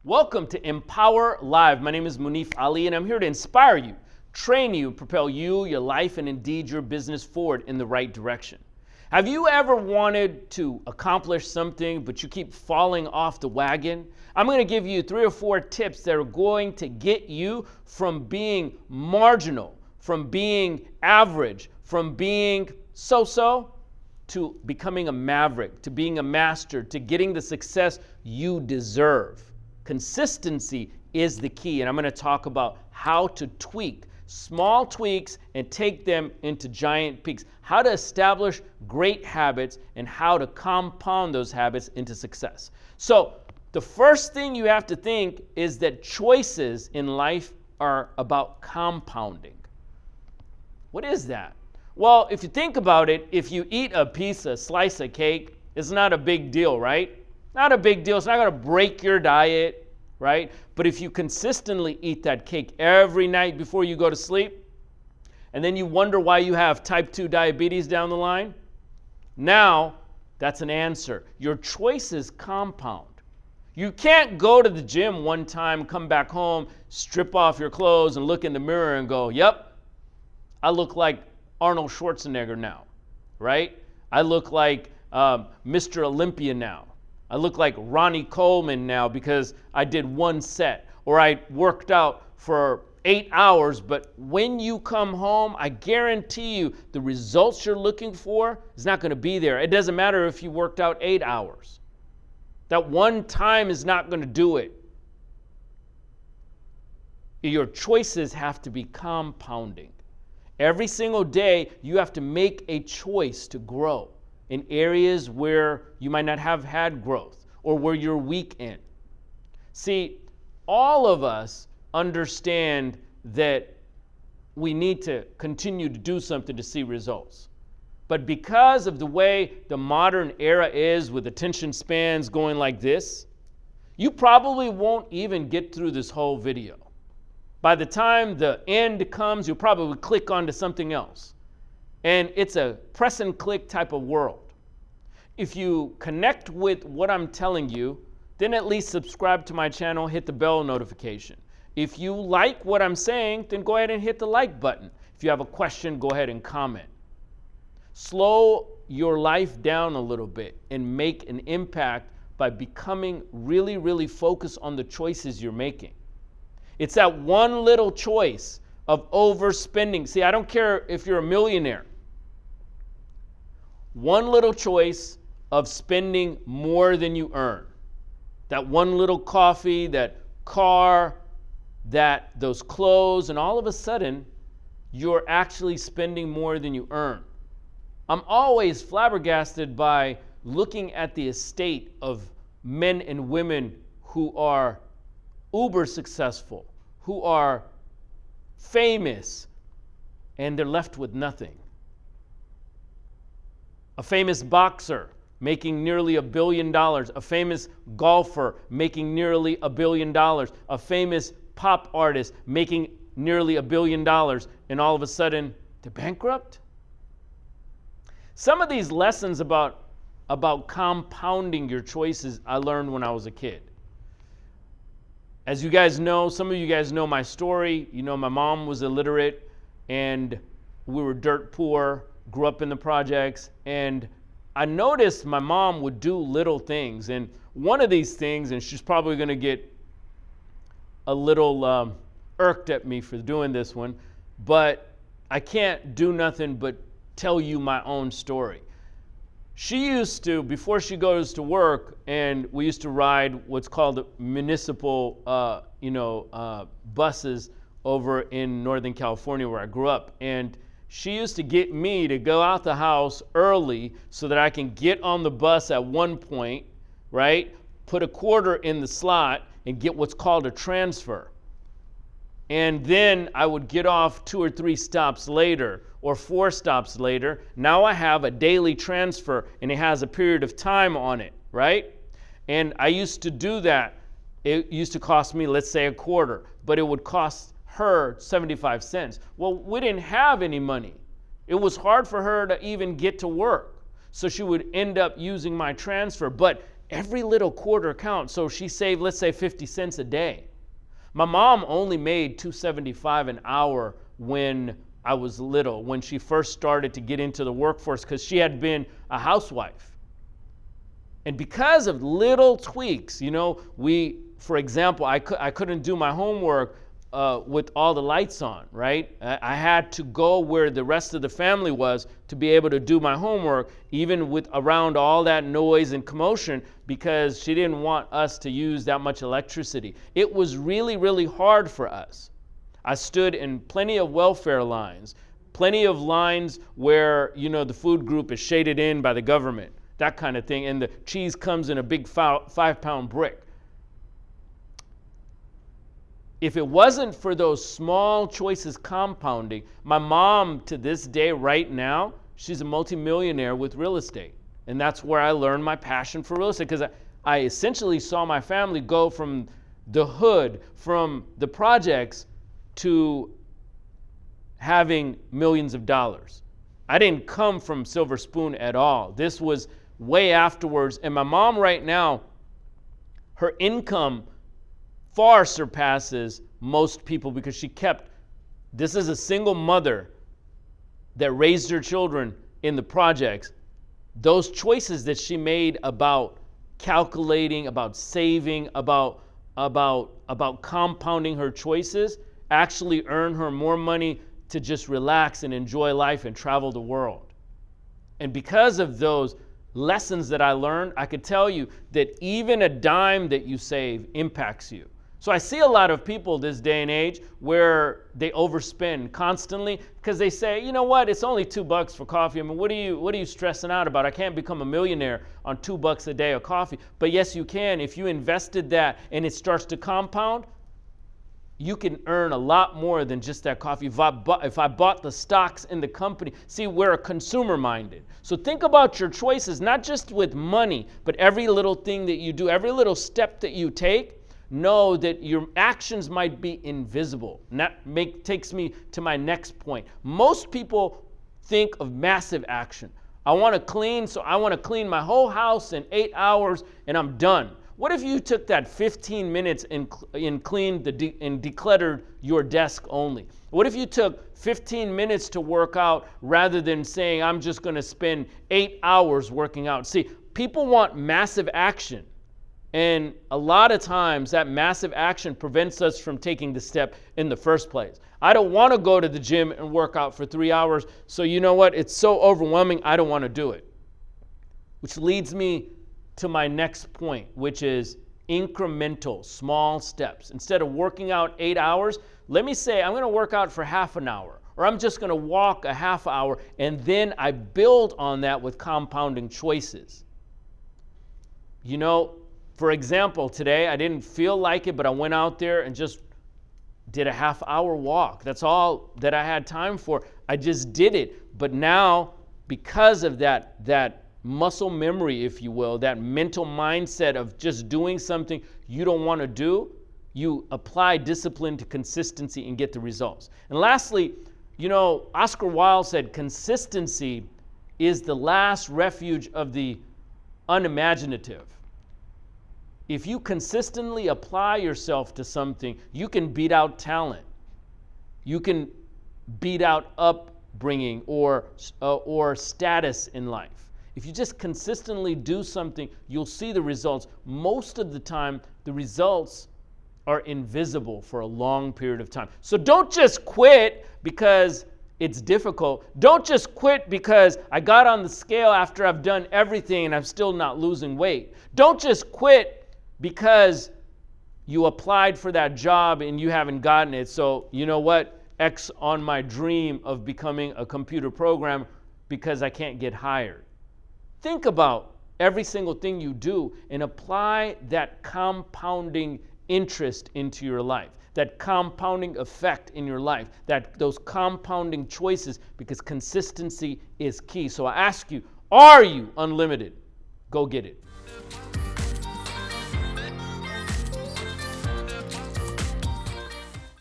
Welcome to Mpowerlive. My name is Munif Ali, and I'm here to inspire you, train you, propel you, your life, and indeed your business forward in the right direction. Have you ever wanted to accomplish something, but you keep falling off the wagon? I'm going to give you 3 or 4 tips that are going to get you from being marginal, from being average, from being so-so, to becoming a maverick, to being a master, to getting the success you deserve. Consistency is the key, and I'm going to talk about how to tweak small tweaks and take them into giant peaks, how to establish great habits and how to compound those habits into success. So the first thing you have to think is that choices in life are about compounding. What is that? Well, if you think about it, if you eat a slice of cake, it's not a big deal, right? Not a big deal. It's not going to break your diet, right? But if you consistently eat that cake every night before you go to sleep, and then you wonder why you have type 2 diabetes down the line, now that's an answer. Your choices compound. You can't go to the gym one time, come back home, strip off your clothes, and look in the mirror and go, yep, I look like Arnold Schwarzenegger now, right? I look like Mr. Olympia now. I look like Ronnie Coleman now because I did 1 set, or I worked out for 8 hours, but when you come home, I guarantee you the results you're looking for is not going to be there. It doesn't matter if you worked out 8 hours. That one time is not going to do it. Your choices have to be compounding. Every single day, you have to make a choice to grow in areas where you might not have had growth or where you're weak in. See, all of us understand that we need to continue to do something to see results. But because of the way the modern era is with attention spans going like this, you probably won't even get through this whole video. By the time the end comes, you'll probably click onto something else. And it's a press and click type of world. If you connect with what I'm telling you, then at least subscribe to my channel, hit the bell notification. If you like what I'm saying, then go ahead and hit the like button. If you have a question, go ahead and comment. Slow your life down a little bit and make an impact by becoming really, really focused on the choices you're making. It's that one little choice of overspending. See, I don't care if you're a millionaire. One little choice of spending more than you earn. That one little coffee, that car, those clothes, and all of a sudden, you're actually spending more than you earn. I'm always flabbergasted by looking at the estate of men and women who are uber successful, who are famous, and they're left with nothing. A famous boxer making nearly $1 billion, a famous golfer making nearly $1 billion, a famous pop artist making nearly $1 billion, and all of a sudden they're bankrupt? Some of these lessons about compounding your choices I learned when I was a kid. As you guys know, some of you guys know my story. You know, my mom was illiterate and we were dirt poor, grew up in the projects, and I noticed my mom would do little things. And one of these things, and she's probably going to get a little irked at me for doing this one, but I can't do nothing but tell you my own story. She used to, before she goes to work, and we used to ride what's called municipal, buses over in Northern California where I grew up. And she used to get me to go out the house early so that I can get on the bus at one point, right? Put a quarter in the slot and get what's called a transfer. And then I would get off 2 or 3 stops later or 4 stops later. Now I have a daily transfer and it has a period of time on it, right? And I used to do that. It used to cost me, let's say, a quarter, but it would cost her 75 cents. Well, we didn't have any money. It was hard for her to even get to work. So she would end up using my transfer. But every little quarter counts. So she saved, let's say, 50 cents a day. My mom only made $2.75 an hour when I was little, when she first started to get into the workforce, because she had been a housewife. And because of little tweaks, for example, I couldn't do my homework with all the lights on, right? I had to go where the rest of the family was to be able to do my homework, even with around all that noise and commotion, because she didn't want us to use that much electricity. It was really, really hard for us. I stood in plenty of welfare lines, plenty of lines where, the food group is shaded in by the government, that kind of thing, and the cheese comes in a big 5-pound brick. If it wasn't for those small choices compounding, my mom to this day right now, she's a multimillionaire with real estate. And that's where I learned my passion for real estate, because I essentially saw my family go from the hood, from the projects, to having millions of dollars. I didn't come from silver spoon at all. This was way afterwards. And my mom right now, her income far surpasses most people, because this is a single mother that raised her children in the projects. Those choices that she made about calculating, about saving, about compounding her choices actually earn her more money to just relax and enjoy life and travel the world. And because of those lessons that I learned, I could tell you that even a dime that you save impacts you. So I see a lot of people this day and age where they overspend constantly because they say, you know what, it's only $2 for coffee. I mean, what are you stressing out about? I can't become a millionaire on $2 a day of coffee. But yes, you can. If you invested that and it starts to compound, you can earn a lot more than just that coffee. If I bought the stocks in the company, see, we're a consumer minded. So think about your choices, not just with money, but every little thing that you do, every little step that you take. Know that your actions might be invisible. And that takes me to my next point. Most people think of massive action. I want to clean my whole house in 8 hours and I'm done. What if you took that 15 minutes and cleaned and decluttered your desk only? What if you took 15 minutes to work out rather than saying, I'm just going to spend 8 hours working out? See, people want massive action. And a lot of times that massive action prevents us from taking the step in the first place. I don't want to go to the gym and work out for 3 hours. So you know what? It's so overwhelming. I don't want to do it. Which leads me to my next point, which is incremental, small steps. Instead of working out 8 hours, let me say I'm going to work out for half an hour, or I'm just going to walk a half hour, and then I build on that with compounding choices. For example, today I didn't feel like it, but I went out there and just did a half-hour walk. That's all that I had time for. I just did it. But now, because of that muscle memory, if you will, that mental mindset of just doing something you don't want to do, you apply discipline to consistency and get the results. And lastly, Oscar Wilde said, consistency is the last refuge of the unimaginative. If you consistently apply yourself to something, you can beat out talent. You can beat out upbringing or status in life. If you just consistently do something, you'll see the results. Most of the time, the results are invisible for a long period of time. So don't just quit because it's difficult. Don't just quit because I got on the scale after I've done everything and I'm still not losing weight. Don't just quit because you applied for that job and you haven't gotten it. So you know what? X on my dream of becoming a computer programmer because I can't get hired. Think about every single thing you do and apply that compounding interest into your life, that compounding effect in your life, those compounding choices, because consistency is key. So I ask you, are you unlimited? Go get it.